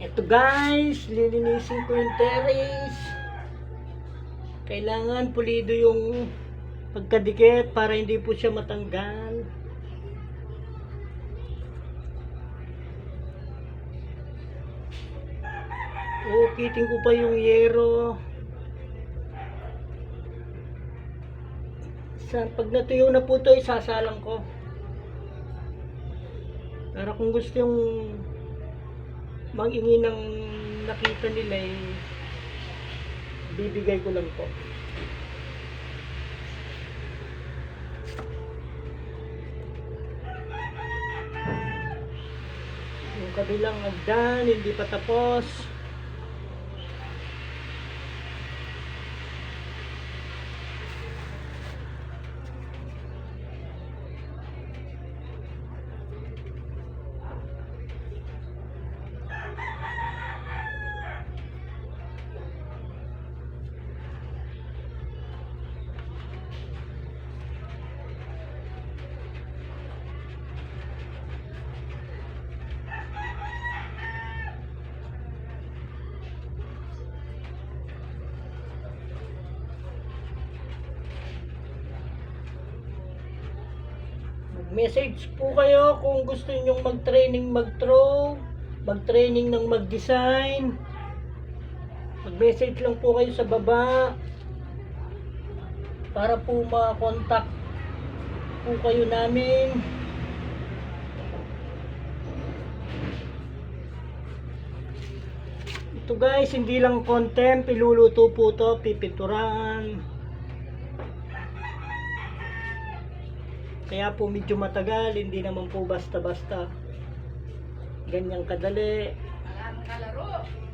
Ito guys, lilinisin ko yung terrace. Kailangan pulido yung pagkadikit para hindi po siya matanggal. Ukitin ko pa yung yero. Pag natuyo na po ito, isasalang ko. Para kung gusto yung mangingi ng nakita nila, bibigay ko lang po. Yung kabilang hagdan, hindi pa tapos. Message po kayo kung gusto niyo mag-training mag-throw, mag-training ng mag-design. Mag-message lang po kayo sa baba para po ma-contact po kayo namin. Ito guys, hindi lang content, iluluto po to, pipinturan. Kaya po medyo matagal, hindi naman po basta-basta ganyang kadali. Wala mong kalaro.